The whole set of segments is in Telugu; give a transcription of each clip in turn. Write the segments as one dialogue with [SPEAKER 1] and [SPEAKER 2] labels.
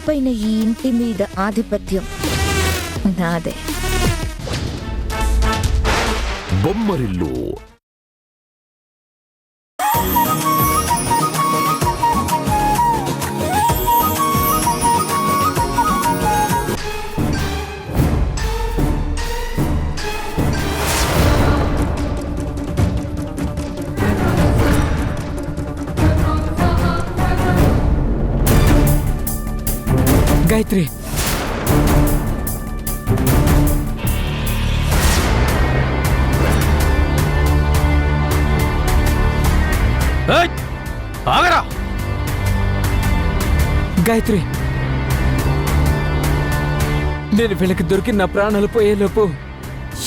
[SPEAKER 1] పైన ఈ ఇంటి మీద ఆధిపత్యం నాదే.
[SPEAKER 2] బొమ్మరిల్లు
[SPEAKER 3] గాయత్రి,
[SPEAKER 2] ఆగరా.
[SPEAKER 3] గాయత్రి, నేను వీళ్ళకి దొరికి నా ప్రాణాలు పోయేలోపు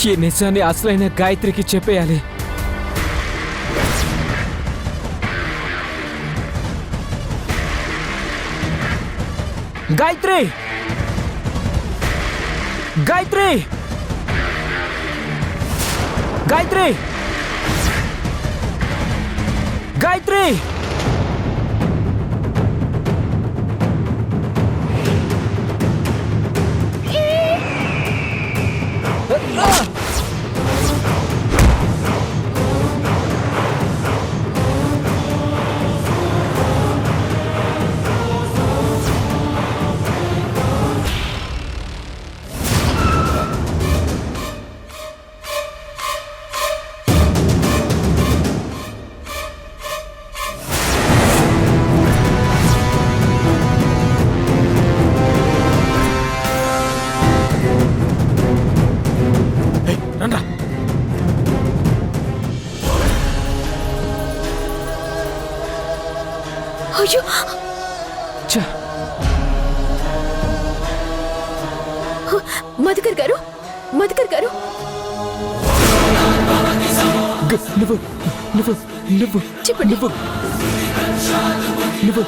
[SPEAKER 3] ఈ నిజాన్ని అసలైన గాయత్రికి చెప్పేయాలి. గాయత్రి, గాయత్రి, గాయత్రి, గాయత్రి,
[SPEAKER 1] అయ్యో, మధుకర్ గారు, మధుకర్ గారు,
[SPEAKER 3] నువ్వు నువ్వు నువ్వు
[SPEAKER 1] చెప్పండి.
[SPEAKER 3] నువ్వు నువ్వు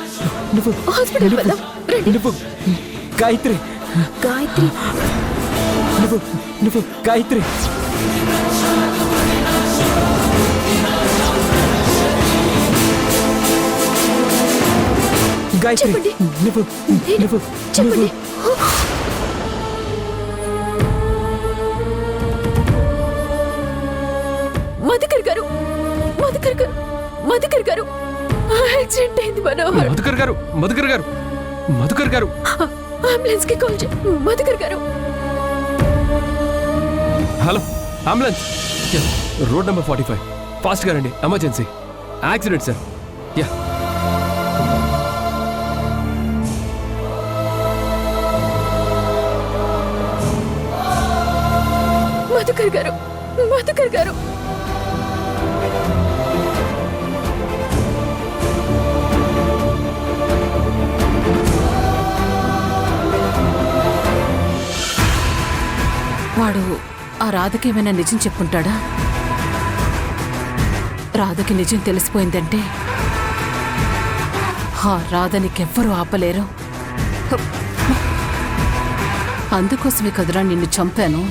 [SPEAKER 3] నువ్వు
[SPEAKER 1] హాస్పిటల్ వెళ్దాం రండి.
[SPEAKER 3] నువ్వు గాయత్రి,
[SPEAKER 1] గాయత్రి,
[SPEAKER 3] నువ్వు నువ్వు గాయత్రి, గాయత్రి,
[SPEAKER 1] చెప్పండి.
[SPEAKER 3] నువ్వు నువ్వు
[SPEAKER 1] చెప్పండి. మధుకర్ గారు, మధుకర్ గారు, మధుకర్ గారు, యాక్సిడెంట్ అయింది మనోహర్.
[SPEAKER 2] మధుకర్ గారు, మధుకర్ గారు, మధుకర్ గారు,
[SPEAKER 1] అంబులెన్స్ కి కాల్ చేయి. మధుకర్ గారు,
[SPEAKER 2] hello ambulance. Road number 45 fast గా రండి. Emergency accident sir. Yeah,
[SPEAKER 1] Madhukar గారు, మధుకర్ గారు,
[SPEAKER 4] వాడు ఆ రాధకి ఏమైనా నిజం చెప్పుంటాడా? రాధకి నిజం తెలిసిపోయిందంటే ఆ రాధనికెవ్వరూ ఆపలేరు. అందుకోసమే కదరా నిన్ను చంపాను.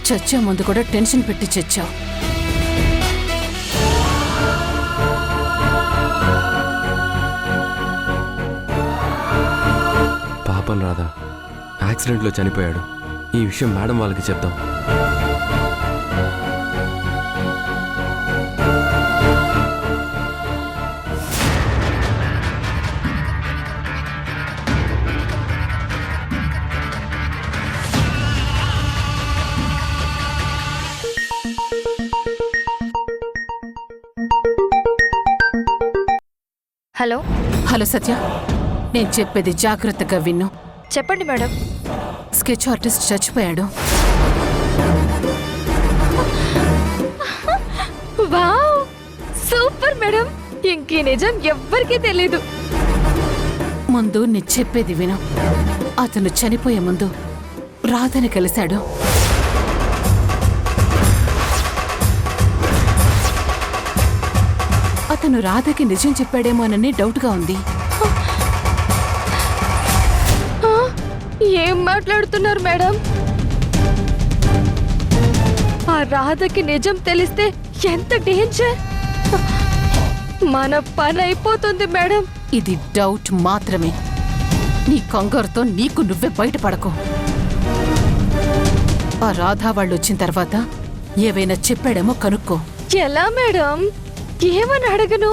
[SPEAKER 4] చచ్చే ముందు కూడా టెన్షన్ పెట్టి చచ్చావు.
[SPEAKER 2] పాపం రాధా యాక్సిడెంట్లో చనిపోయాడు. ఈ విషయం మేడం వాళ్ళకి చెప్దాం.
[SPEAKER 1] హలో.
[SPEAKER 4] హలో సత్య, నేను చెప్పేది జాగ్రత్తగా విన్ను.
[SPEAKER 1] చెప్పండి మేడం.
[SPEAKER 4] స్కెచ్ ఆర్టిస్ట్ చచ్చిపోయాడు.
[SPEAKER 1] Wow, super madam. ఇంకీ నిజం ఎవ్వరికీ తెలీదు.
[SPEAKER 4] ముందు నీ చెప్పేది విను. అతను చనిపోయే ముందు రాధని కలిశాడు. అతను రాధకి నిజం చెప్పాడేమోనని డౌట్గా ఉంది.
[SPEAKER 1] ఏం మాట్లాడుతున్నారు మేడం? ఆ రాధకి నిజం తెలిస్తే ఎంత డేంజర్. మన పని అయిపోతుంది మేడం.
[SPEAKER 4] ఇది డౌట్ మాత్రమే. నీ కంగారుతో నీకు నువ్వే బయటపడకు. ఆ రాధా వాళ్ళు వచ్చిన తర్వాత ఏవైనా చెప్పాడేమో కనుక్కో.
[SPEAKER 1] ఎలా మేడం? ఏమని అడగను?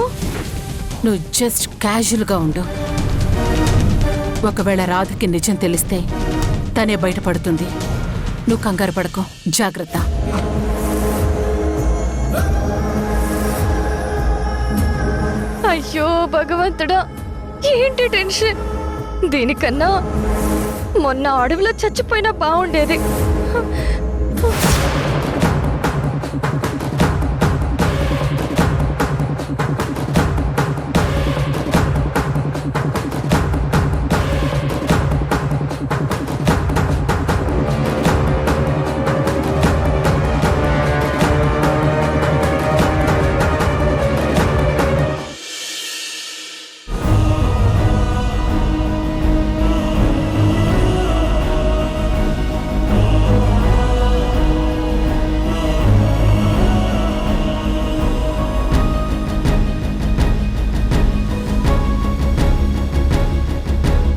[SPEAKER 4] నువ్వు జస్ట్ క్యాజువల్గా ఉండు. ఒకవేళ రాధకి నిజం తెలిస్తే తనే బయటపడుతుంది. నువ్వు కంగారు పడకు. జాగ్రత్త.
[SPEAKER 1] అయ్యో భగవంతుడా, ఏంటి టెన్షన్? దీనికన్నా మొన్న అడవిలో చచ్చిపోయినా బాగుండేది.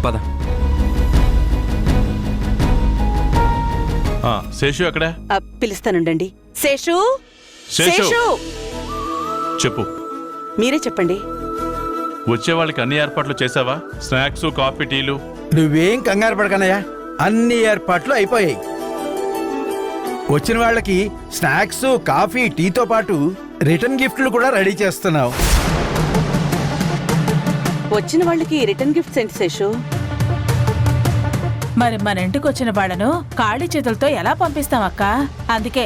[SPEAKER 2] పద.
[SPEAKER 5] శేషు ఎక్కడ?
[SPEAKER 6] పిలుస్తానుండండి. శేషు,
[SPEAKER 5] శేషు చెప్పు.
[SPEAKER 6] మీరే చెప్పండి.
[SPEAKER 5] వచ్చే వాళ్ళకి అన్ని ఏర్పాట్లు చేసావా? స్నాక్స్, కాఫీ, టీలు?
[SPEAKER 7] నువ్వేం కంగారు పడకనయ్యా, అన్ని ఏర్పాట్లు అయిపోయాయి. వచ్చిన వాళ్ళకి స్నాక్స్, కాఫీ, టీతో పాటు రిటర్న్ గిఫ్ట్లు కూడా రెడీ చేస్తున్నావు.
[SPEAKER 6] వచ్చిన వాళ్ళకి రిటర్న్ గిఫ్ట్స్ ఏంటి శేషు?
[SPEAKER 8] మరి మన ఇంటికి వచ్చిన వాళ్ళను ఖాళీ చేతులతో ఎలా పంపిస్తాం అక్క? అందుకే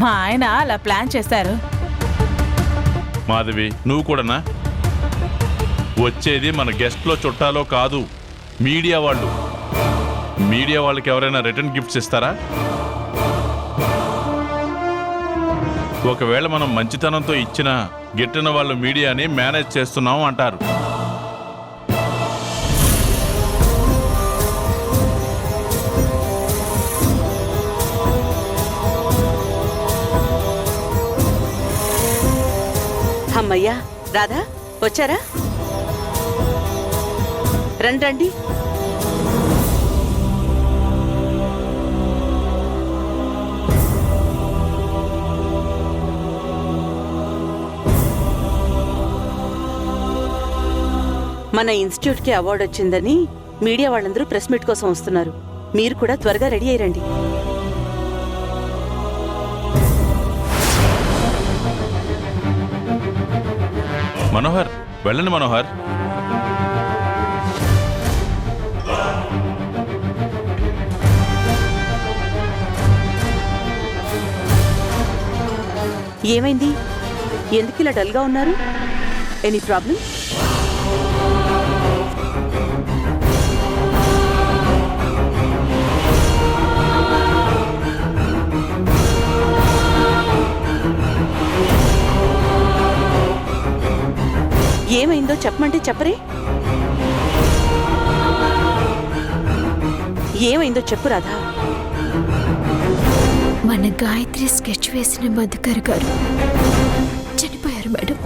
[SPEAKER 8] మా ఆయన అలా ప్లాన్ చేశారు.
[SPEAKER 5] మాధవి, నువ్వు కూడానా? వచ్చేది మన గెస్ట్లో చుట్టాలో కాదు, మీడియా వాళ్ళు. మీడియా వాళ్ళకి ఎవరైనా రిటర్న్ గిఫ్ట్స్ ఇస్తారా? ఒకవేళ మనం మంచితనంతో ఇచ్చినా గిట్టిన వాళ్ళు మీడియాని మేనేజ్ చేస్తున్నాం అంటారు.
[SPEAKER 6] అమ్మయ్యా, రాధా వచ్చారా? రండి. మన ఇన్స్టిట్యూట్కి అవార్డు వచ్చిందని మీడియా వాళ్ళందరూ ప్రెస్ మీట్ కోసం వస్తున్నారు. మీరు కూడా త్వరగా రెడీ అయ్యండి.
[SPEAKER 5] మనోహర్, వెళ్ళండి మనోహర్.
[SPEAKER 6] ఏమైంది? ఎందుకు ఇలా డల్గా ఉన్నారు? Any problem? ఏమైందో చెప్పమంటే చెప్పరే? ఏమైందో చెప్పు రాధా.
[SPEAKER 1] మన గాయత్రి స్కెచ్ వేసిన మధుకర్ గారు చనిపోయారు మేడం.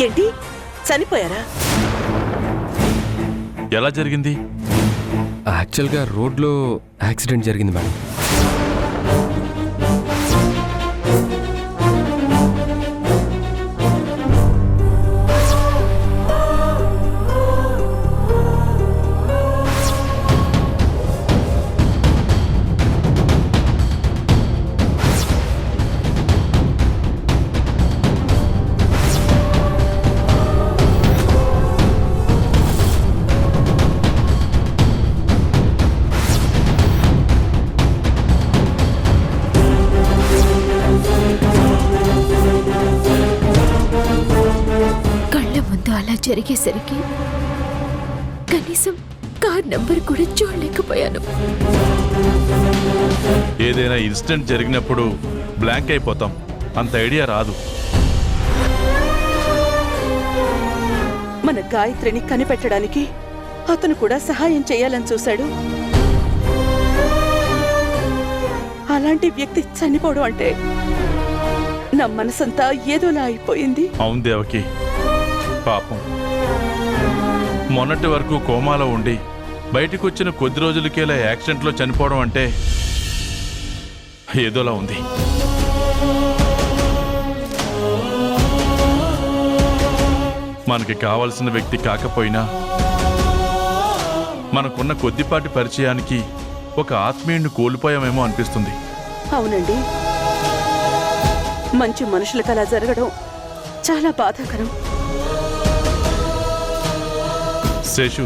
[SPEAKER 6] ఏంటి, చనిపోయారా?
[SPEAKER 5] ఎలా జరిగింది?
[SPEAKER 2] యాక్చువల్గా రోడ్లో యాక్సిడెంట్ జరిగింది మేడం.
[SPEAKER 1] అలా జరిగేసరికి కనీసం కార్ నంబర్ కూడా చూడలేకపోయాను.
[SPEAKER 5] ఏదైనా ఇన్సిడెంట్ జరిగినప్పుడు బ్లాంక్ అయిపోతాం, అంత ఐడియా రాదు.
[SPEAKER 6] మన గాయత్రిని కనిపెట్టడానికి అతను కూడా సహాయం చేయాలని చూశాడు. అలాంటి వ్యక్తి చనిపోవడం అంటే నా మనసంతా ఏదోలా అయిపోయింది.
[SPEAKER 5] అవును దేవకి, పాపం మొన్నటి వరకు కోమాలో ఉండి బయటకు వచ్చిన కొద్ది రోజులకేలా యాక్సిడెంట్లో చనిపోవడం అంటే ఏదోలా ఉంది. మనకి కావలసిన వ్యక్తి కాకపోయినా మనకున్న కొద్దిపాటి పరిచయానికి ఒక ఆత్మీయుడిని కోల్పోయామేమో అనిపిస్తుంది.
[SPEAKER 6] అవునండి, మంచి మనుషులకు అలా జరగడం చాలా బాధాకరం.
[SPEAKER 5] శేషు,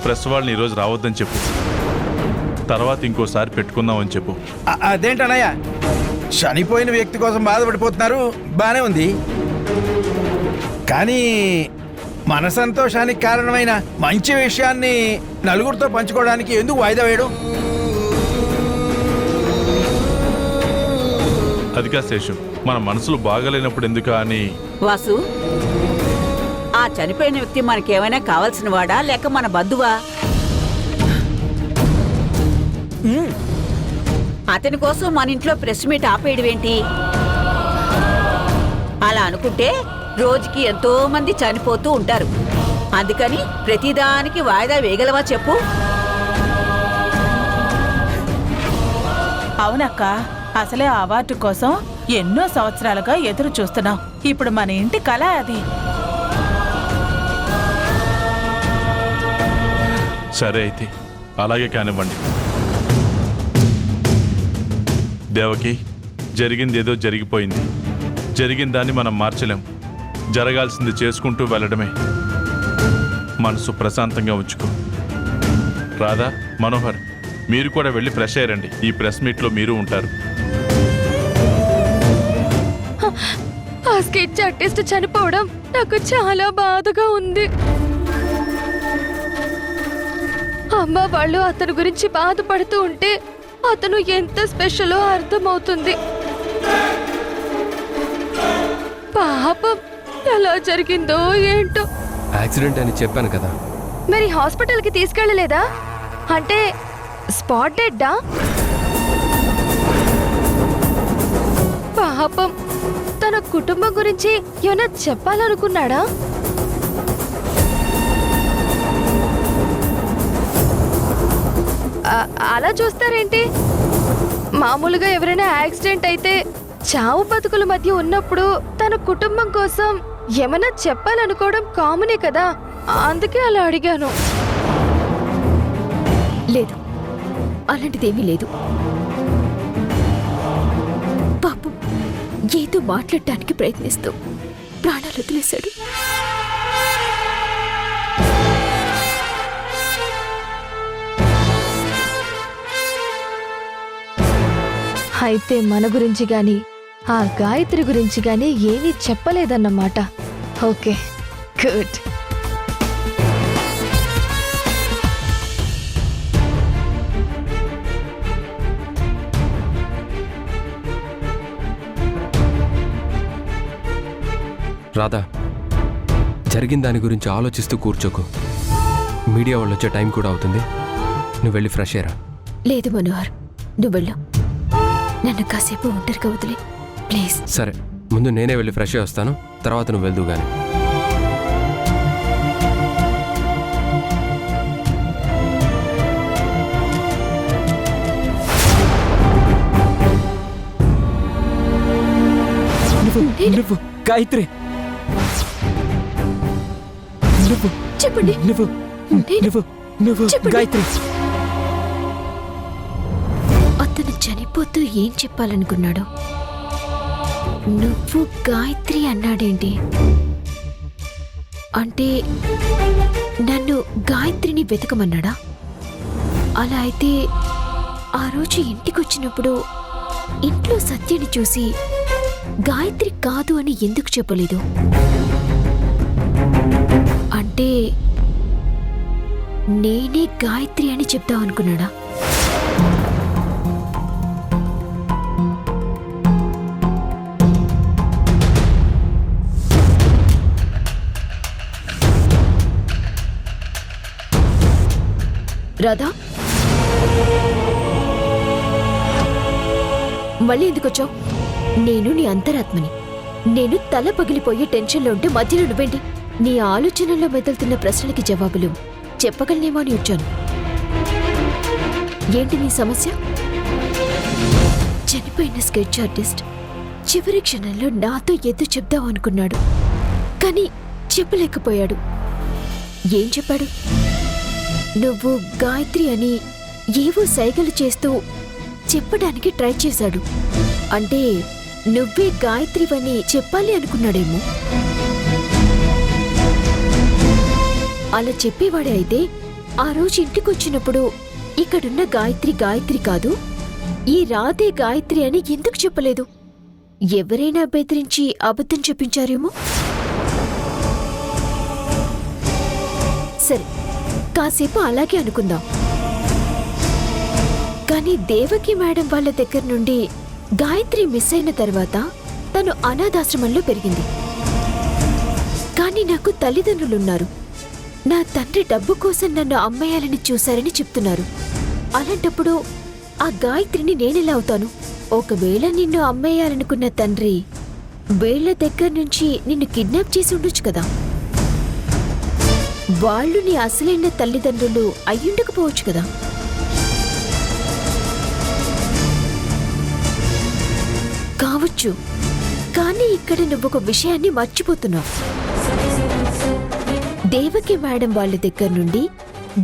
[SPEAKER 5] ప్రెస్ వాళ్ళని ఈరోజు రావద్దని చెప్పు, తర్వాత ఇంకోసారి పెట్టుకుందామని చెప్పు.
[SPEAKER 7] అదేంటన్నయ్య, చనిపోయిన వ్యక్తి కోసం బాధపడిపోతున్నారు, బానే ఉంది. కానీ మన సంతోషానికి కారణమైన మంచి విషయాన్ని నలుగురితో పంచుకోవడానికి ఎందుకు వాయిదా వేయడం?
[SPEAKER 5] అదిగా శేషు, మన మనసులు బాగలేనప్పుడు ఎందుకా అని.
[SPEAKER 9] వాసు, ఆ చనిపోయిన వ్యక్తి మనకేమైనా కావాల్సిన వాడా లేక మన బంధువా? అతని కోసం మన ఇంట్లో ప్రెస్ మీట్ ఆపేయడమేంటి? అలా అనుకుంటే రోజుకి ఎంతో మంది చనిపోతూ ఉంటారు. అందుకని ప్రతిదానికి వాయిదా వేయగలవా చెప్పు?
[SPEAKER 8] అవునక్క, అసలే ఆ అవార్డు కోసం ఎన్నో సంవత్సరాలుగా ఎదురు చూస్తున్నాం. ఇప్పుడు మన ఇంటి కళ అది.
[SPEAKER 5] సరే అయితే అలాగే కానివ్వండి. దేవకి, జరిగింది ఏదో జరిగిపోయింది. జరిగిన దాన్ని మనం మార్చలేం. జరగాల్సింది చేసుకుంటూ వెళ్ళడమే. మనసు ప్రశాంతంగా ఉంచుకో. రాధా, మనోహర్, మీరు కూడా వెళ్ళి ఫ్రెష్ అయ్యారండి. ఈ ప్రెస్ మీట్లో మీరు ఉంటారు.
[SPEAKER 1] ఆ స్కెచ్ ఆర్టిస్ట్ చనిపోవడం నాకు చాలా బాధగా ఉంది. అమ్మ వాళ్ళు అతని గురించి బాధపడుతూ ఉంటే అతను ఎంత స్పెషలో అర్థమవుతుంది. పాపం, ఎలా జరిగిందో ఏంటో.
[SPEAKER 2] యాక్సిడెంట్ అని చెప్పాను కదా.
[SPEAKER 1] మరి హాస్పిటల్కి తీసుకెళ్ళలేదా? అంటే స్పాట్ డెడ్డా? పాపం, తన కుటుంబం గురించి ఏమైనా చెప్పాలనుకున్నాడా? అలా చూస్తారేంటి? మామూలుగా ఎవరైనా యాక్సిడెంట్ అయితే చావు బతుకుల మధ్య ఉన్నప్పుడు తన కుటుంబం కోసం ఏమైనా చెప్పాలనుకోవడం కామనే కదా. అందుకే అలా అడిగాను.
[SPEAKER 10] లేదు, అలాంటిదేమీ లేదు. పాపం, ఏదో మాట్లాడటానికి ప్రయత్నిస్తూ ప్రాణాలు వదిలేశాడు.
[SPEAKER 1] అయితే మన గురించి గాని ఆ గాయత్రి గురించి గాని ఏమీ చెప్పలేదన్నమాట. Okay, good.
[SPEAKER 2] రాధా, జరిగిన దాని గురించి ఆలోచిస్తూ కూర్చోకు. మీడియా వాళ్ళు వచ్చే టైం కూడా అవుతుంది. నువ్వు వెళ్ళి ఫ్రెష్ అయ్యరా.
[SPEAKER 10] లేదు మనోహర్, నువ్వు వెళ్ళు. నన్ను కాసేపు ఒంటరిగా వదిలే ప్లీజ్.
[SPEAKER 2] సరే, ముందు నేనే వెళ్ళి ఫ్రెష్ అయ్యి వస్తాను, తర్వాత నువ్వు వెళ్దు గాని.
[SPEAKER 3] నువ్వు గాయత్రి,
[SPEAKER 10] చెప్పండి.
[SPEAKER 3] నువ్వు గాయత్రి.
[SPEAKER 10] అతను చనిపోతూ ఏం చెప్పాలనుకున్నాడు? నువ్వు గాయత్రి అన్నాడేంటి? అంటే నన్ను గాయత్రిని వెతకమన్నాడా? అలా అయితే ఆ రోజు ఇంటికొచ్చినప్పుడు ఇంట్లో సత్యని చూసి గాయత్రి కాదు అని ఎందుకు చెప్పలేదు? అంటే నేనే గాయత్రి అని చెప్తావు అనుకున్నాడా? రాధా, మళ్ళీ ఎందుకొచ్చావు? నేను నీ అంతరాత్మని. నేను తల పగిలిపోయే టెన్షన్లో ఉంటే మధ్యలో నువ్వేంటి? నీ ఆలోచనల్లో మెదులుతున్న ప్రశ్నలకి జవాబులు చెప్పగలనేమో అని వచ్చాను. ఏంటి నీ సమస్య? చనిపోయిన స్కెచ్ ఆర్టిస్ట్ చివరి క్షణంలో నాతో ఏదో చెప్దాం అనుకున్నాడు, కానీ చెప్పలేకపోయాడు. ఏం చెప్పాడు? నువ్వు గాయత్రి అని ఏవో సైగలు చేస్తూ చెప్పడానికి ట్రై చేశాడు. అంటే నువ్వే గాయత్రివని చెప్పాలి అనుకున్నాడేమో. అలా చెప్పేవాడే అయితే ఆ రోజు ఇంటికొచ్చినప్పుడు ఇక్కడున్న గాయత్రి గాయత్రి కాదు, ఈ రాధే గాయత్రి అని ఎందుకు చెప్పలేదు? ఎవరైనా బెదిరించి అబద్ధం చెప్పించారేమో. సరే, కాసేపు అలాగే అనుకుందాం. కానీ దేవకి మేడం వాళ్ళ దగ్గర నుండి గాయత్రి మిస్ అయిన తర్వాత తను అనాథాశ్రమంలో పెరిగింది. కానీ నాకు తల్లిదండ్రులున్నారు. నా తండ్రి డబ్బు కోసం నన్ను అమ్మేయాలని చూశారని చెప్తున్నారు. అలాంటప్పుడు ఆ గాయత్రిని నేనెలా అవుతాను? ఒకవేళ నిన్ను అమ్మేయాలనుకున్న తండ్రి వీళ్ల దగ్గర నుంచి నిన్ను కిడ్నాప్ చేసి ఉండొచ్చు కదా. వాళ్ళు నీ అసలైన తల్లిదండ్రులు అయ్యుండకపోవచ్చు కదా. కావచ్చు, కానీ ఇక్కడ నువ్వొక విషయాన్ని మర్చిపోతున్నావు. దేవకి మేడం వాళ్ళ దగ్గర నుండి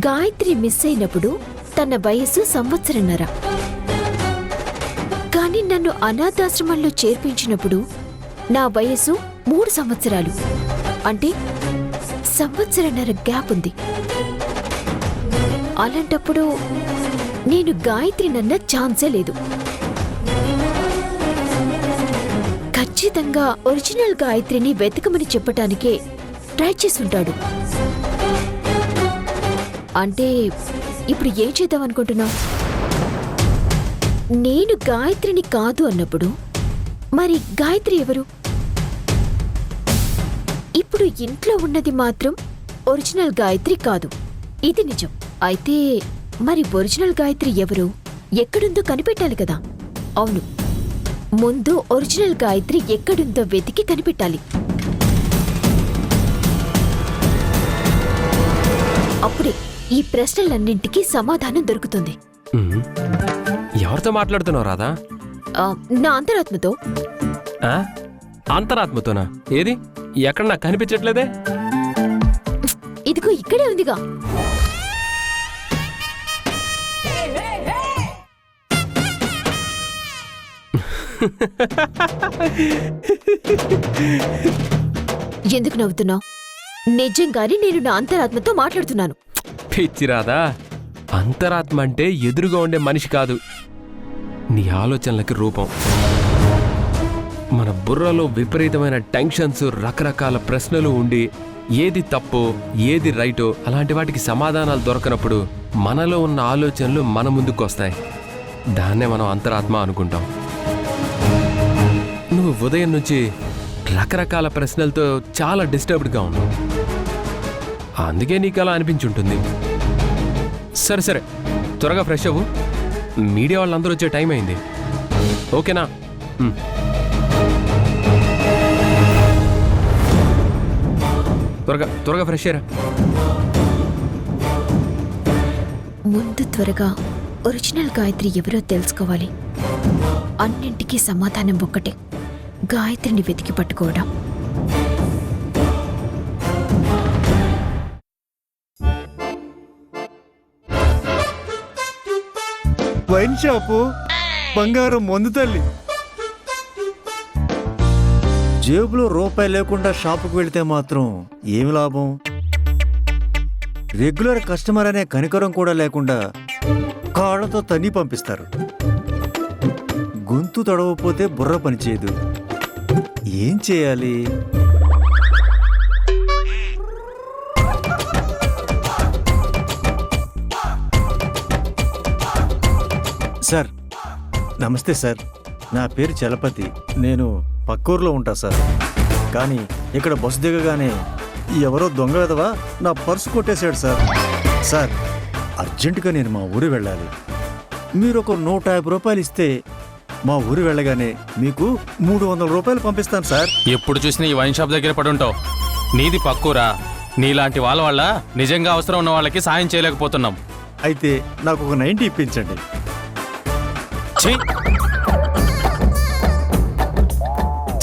[SPEAKER 10] గాయత్రి మిస్ అయినప్పుడు తన వయసు 1.5 సంవత్సరం. కానీ నన్ను అనాథాశ్రమంలో చేర్పించినప్పుడు నా వయసు 3 సంవత్సరాలు. అంటే 1.5 సంవత్సరం గ్యాప్ ఉంది. అలాంటప్పుడు నేను గాయత్రి నన్న ఛాన్సే లేదు. ఖచ్చితంగా ఒరిజినల్ గాయత్రిని వెతకమని చెప్పటానికే ట్రై చేసుంటాడు. అంటే ఇప్పుడు ఏం చేద్దాం అనుకుంటున్నావు? నేను గాయత్రిని కాదు అన్నప్పుడు మరి గాయత్రి ఎవరు? ఇప్పుడు ఇంట్లో ఉన్నది మాత్రం ఒరిజినల్ గాయత్రి కాదు, ఇది నిజం. అయితే మరి ఒరిజినల్ గాయత్రి ఎవరు, ఎక్కడుందో కనిపెట్టాలి కదా. అవును, ముందు ఒరిజినల్ గాయత్రి ఎక్కడుందో వెతికి కనిపెట్టాలి. అప్పుడే ఈ ప్రశ్నలన్నింటికీ సమాధానం దొరుకుతుంది.
[SPEAKER 2] ఎవరితో మాట్లాడుతున్నావు రాధా?
[SPEAKER 10] నా అంతరాత్మతో.
[SPEAKER 2] అంతరాత్మతోనా? ఏది? ఎక్కడ నాకు కనిపించట్లేదే?
[SPEAKER 10] ఇదిగో ఇక్కడే ఉందిగా. ఎందుకు నవ్వుతున్నావు? నిజంగానే నేను నా అంతరాత్మతో మాట్లాడుతున్నాను.
[SPEAKER 2] పిచ్చి రాధా, అంతరాత్మ అంటే ఎదురుగా ఉండే మనిషి కాదు, నీ ఆలోచనలకి రూపం. మన బుర్రలో విపరీతమైన టెన్షన్స్, రకరకాల ప్రశ్నలు ఉండి ఏది తప్పో ఏది రైటో అలాంటి వాటికి సమాధానాలు దొరకనప్పుడు మనలో ఉన్న ఆలోచనలు మన ముందుకు వస్తాయి. దాన్నే మనం అంతరాత్మ అనుకుంటాం. నువ్వు ఉదయం నుంచి రకరకాల ప్రశ్నలతో చాలా డిస్టర్బ్డ్గా ఉన్నావు, అందుకే నీకు అలా అనిపించుంటుంది. సరే సరే, త్వరగా ఫ్రెష్ అవ్వు, మీడియా వాళ్ళందరూ వచ్చే టైం అయింది. ఓకేనా? త్వరగా త్వరగా ఫ్రెష్ అయ్యరా.
[SPEAKER 10] ముందు త్వరగా ఒరిజినల్ గాయత్రి ఎవరో తెలుసుకోవాలి. అన్నింటికీ సమాధానం ఒక్కటే, గాయత్రిని వెతికి పట్టుకోవడం.
[SPEAKER 11] వైన్ షాపు, బంగారం మందు తల్లి. జేబులో రూపాయి లేకుండా షాపుకు వెళితే మాత్రం ఏమి లాభం? రెగ్యులర్ కస్టమర్ అనే కనికరం కూడా లేకుండా కాళ్ళతో తన్ని పంపిస్తారు. గొంతు తడవపోతే బుర్ర పనిచేయదు. ఏం చేయాలి? సార్ నమస్తే సార్, నా పేరు చలపతి. నేను పక్కూరులో ఉంటా సార్. కానీ ఇక్కడ బస్సు దిగగానే ఎవరో దొంగ వెధవా నా పర్సు కొట్టేశాడు సార్. సార్ అర్జెంటుగా నేను మా ఊరు వెళ్ళాలి. మీరు ఒక 150 రూపాయలు ఇస్తే మా ఊరు వెళ్ళగానే మీకు 300 రూపాయలు పంపిస్తాను సార్.
[SPEAKER 3] ఎప్పుడు చూసినా ఈ వైన్ షాప్ దగ్గర పడి ఉంటావు. నీది పక్కూరా. నీలాంటి వాళ్ళ వల్ల నిజంగా అవసరం ఉన్న వాళ్ళకి సాయం చేయలేకపోతున్నాం.
[SPEAKER 11] అయితే నాకు ఒక 90 ఇప్పించండి.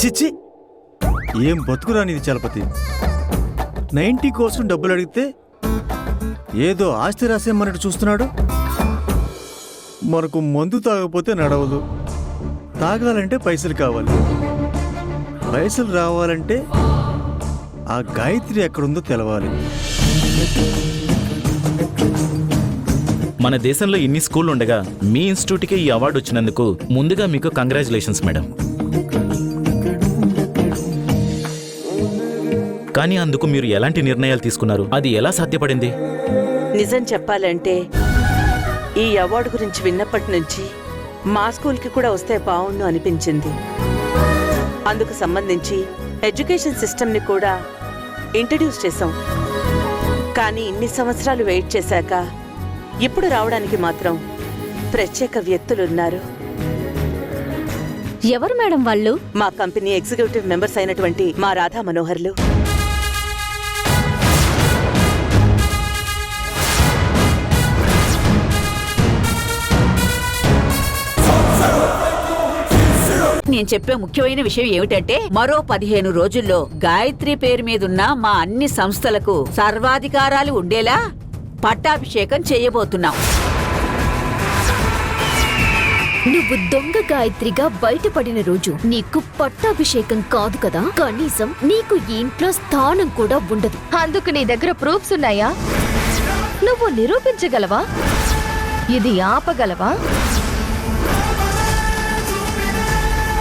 [SPEAKER 11] చిచ్చి, ఏం బతుకురా నీది చలపతి. 90 కోసం డబ్బులు అడిగితే ఏదో ఆస్తి రాసేమన్నట్టు చూస్తున్నాడు. మనకు మందు తాగకపోతే నడవదు. తాగాలంటే పైసలు కావాలి. పైసలు రావాలంటే ఆ గాయత్రి ఎక్కడుందో తెలవాలి.
[SPEAKER 12] మన దేశంలో ఇన్ని స్కూళ్ళు ఉండగా మీ ఇన్స్టిట్యూట్కి ఈ అవార్డు వచ్చినందుకు ముందుగా మీకు కంగ్రాచులేషన్స్ మేడం. కానీ అందుకు మీరు ఎలాంటి నిర్ణయాలు తీసుకున్నారు? అది ఎలా సాధ్యపడింది?
[SPEAKER 6] నిజం చెప్పాలంటే ఈ అవార్డు గురించి విన్నప్పటి నుంచి మా స్కూల్కి కూడా వస్తే బాగుండు అనిపించింది. అందుకు సంబంధించి ఎడ్యుకేషన్ సిస్టమ్ని కూడా ఇంట్రడ్యూస్ చేశాం. కానీ ఇన్ని సంవత్సరాలు వెయిట్ చేశాక ఇప్పుడు రావడానికి మాత్రం ప్రత్యేక వ్యక్తులున్నారు.
[SPEAKER 10] ఎవరు మేడం వాళ్ళు?
[SPEAKER 6] మా కంపెనీ ఎగ్జిక్యూటివ్ మెంబర్స్ అయినటువంటి మా రాధా మనోహర్లు.
[SPEAKER 9] నేను చెప్పే ముఖ్యమైన విషయం ఏమిటంటే మరో 15 రోజుల్లో గాయత్రి పేరు మీదున్న మా అన్ని సంస్థలకు సర్వాధికారాలు ఉండేలా పట్టాభిషేకం చేయబోతున్నాం.
[SPEAKER 10] నువ్వు దొంగ గాయత్రిగా బయటపడిన రోజు నీకు పట్టాభిషేకం కాదు కదా, కనీసం నీకు ఈ ఇంట్లో స్థానం కూడా ఉండదు.
[SPEAKER 1] అందుకు నీ దగ్గర ప్రూఫ్స్ ఉన్నాయా? నువ్వు నిరూపించగలవా? ఇది ఆపగలవా?